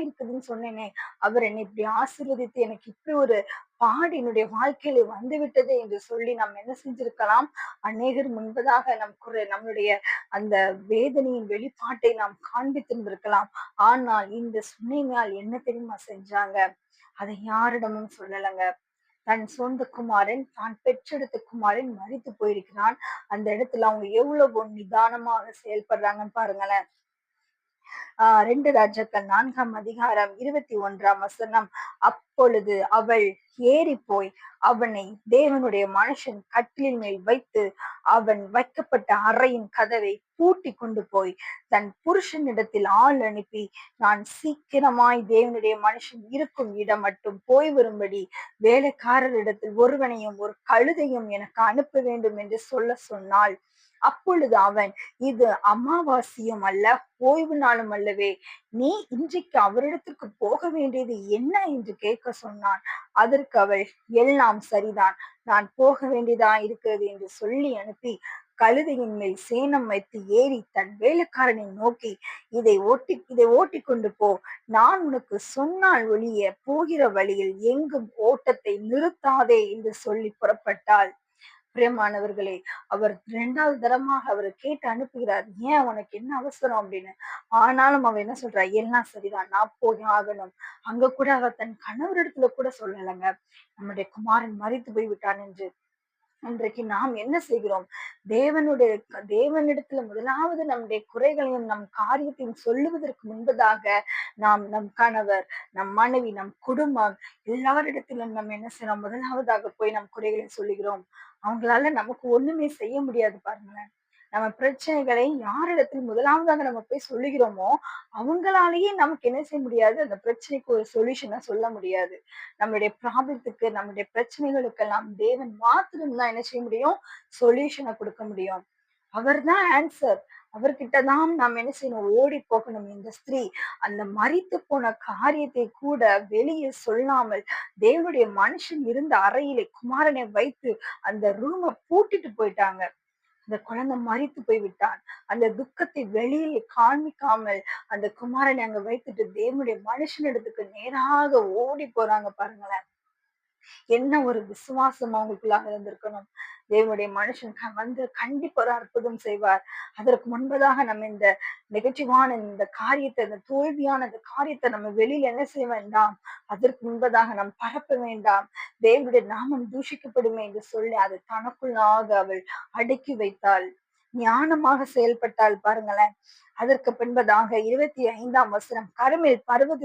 இருக்குதுன்னு சொன்னேனே, அவர் என்னை இப்படி ஆசீர்வதித்து எனக்கு இப்படி ஒரு பாடு என்னுடைய வாழ்க்கையில வந்து விட்டதே என்று சொல்லி நாம் என்ன செஞ்சிருக்கலாம்? அநேகர் முன்பதாக நம்மளுடைய அந்த வேதனையின் வெளிப்பாட்டை நாம் காண்பித்திருந்திருக்கலாம். ஆனால் இந்த சுனைமியாள் என்ன தெரியுமா செஞ்சாங்க? அதை யாரிடமும் சொல்லலங்க. தன் சொந்த குமாரன், தான் பெற்றெடுத்த குமாரன் மரித்து போயிருக்கிறான். அந்த இடத்துல அவங்க எவ்வளவு நிதானமாக செயல்படுறாங்கன்னு பாருங்களேன். 2 ராஜாக்கள் 4ஆம் அதிகாரம் 21ஆம் வசனம். அப்பொழுது அவள் ஏறிப்போய் அவனை தேவனுடைய மனுஷன் கட்டிலின் மேல் வைத்து அவன் வைக்கப்பட்ட அறையின் கதவை பூட்டி கொண்டு போய் தன் புருஷனிடத்தில் ஆள் அனுப்பி, நான் சீக்கிரமாய் தேவனுடைய மனுஷன் இருக்கும் இடம் மட்டும் போய் வரும்படி வேலைக்காரரிடத்தில் ஒருவனையும் ஒரு கழுதையும் எனக்கு அனுப்ப வேண்டும் என்று சொல்ல சொன்னாள். அப்பொழுது அவன், இது அமாவாசியும் அல்ல, ஓய்வு நாளும் அல்லவே, நீ இன்றைக்கு அவரிடத்திற்கு போக வேண்டியது என்ன என்று கேட்க சொன்னான். அதற்கு அவள், எல்லாம் சரிதான், நான் போக வேண்டியதா இருக்கிறது என்று சொல்லி அனுப்பி கழுதையின் மேல் சேணம் வைத்து ஏறி தன் வேலைக்காரனை நோக்கி, இதை ஓட்டி கொண்டு போ, நான் உனக்கு சொன்னால் ஒழிய போகிற வழியில் எங்கும் ஓட்டத்தை நிறுத்தாதே என்று சொல்லி புறப்பட்டாள். பிரியமானவர்களே, அவர் 2வது தரமாக அவரை கேட்டு அனுப்புகிறார். ஏன் உனக்கு என்ன அவசரம் அப்படின்னு. ஆனாலும் அவ என்ன சொல்றா, எல்லாம் சரிதான், நான் போய் ஆகணும். அங்க கூட அவ தன் கணவரிடத்துல கூட சொல்லலைங்க, நம்முடைய குமாரன் மரித்து போய் விட்டான் என்று. இன்றைக்கு நாம் என்ன செய்கிறோம்? தேவனுடைய தேவனிடத்துல முதலாவது நம்முடைய குறைகளையும் நம் காரியத்தையும் சொல்லுவதற்கு முன்பதாக நாம் நம் கணவர், நம் மனைவி, நம் குடும்பம் எல்லாரிடத்திலும் நம்ம என்ன செய்யறோம்? முதலாவதாக போய் நம் குறைகளை சொல்லுகிறோம். அவங்களால நமக்கு ஒண்ணுமே செய்ய முடியாது பாருங்களேன். நம்ம பிரச்சனைகளை யாரிடத்தில் முதலாவதாக நம்ம போய் சொல்லுகிறோமோ, அவங்களாலேயே நமக்கு என்ன செய்ய முடியாது? அந்த பிரச்சனைக்கு ஒரு சொல்யூஷனை சொல்ல முடியாது. நம்மளுடைய ப்ராப்ளத்துக்கு, நம்மளுடைய பிரச்சனைகளுக்கெல்லாம் தேவன் மாத்திரம் தான் என்ன செய்ய முடியும்? சொல்யூஷனை கொடுக்க முடியும். அவர்தான் ஆன்சர். அவர்கிட்ட தான் நாம் என்ன செய்யணும்? ஓடி போகணும். இந்த ஸ்திரீ அந்த மரித்து போன காரியத்தை கூட வெளியே சொல்லாமல் தேவனுடைய மனுஷன் இருந்த அறையிலே குமாரனை வைத்து அந்த ரூமை பூட்டிட்டு போயிட்டாங்க. அந்த குழந்தை மரித்து போய் விட்டான். அந்த துக்கத்தை வெளியே காண்பிக்காமல் அந்த குமாரனை அங்க வைத்துட்டு தேவனுடைய மனுஷனிடத்துக்கு நேராக ஓடி போறாங்க பாருங்களேன். என்ன ஒரு விசுவாசம் அவங்களுக்குள்ளாக இருந்திருக்கணும். தேவனுடைய மனுஷன் வந்து கண்டிப்பா ஒரு அற்புதம் செய்வார். அதற்கு முன்பதாக நம்ம இந்த நெகட்டிவான இந்த காரியத்தை, இந்த தோல்வியான இந்த காரியத்தை நம்ம வெளியில என்ன செய்ய வேண்டாம். அதற்கு முன்பதாக நாம் பரப்ப வேண்டாம். தேவனுடைய நாமம் தூஷிக்கப்படுமே என்று சொல்லி அதை தனக்குள்ளாக அவள் அடக்கி வைத்தாள். ஞானமாக செயல்பட்டாள் பாருங்களேன். அதற்கு பின்பதாக 25ஆம் வசனம். கருமேல் பர்வத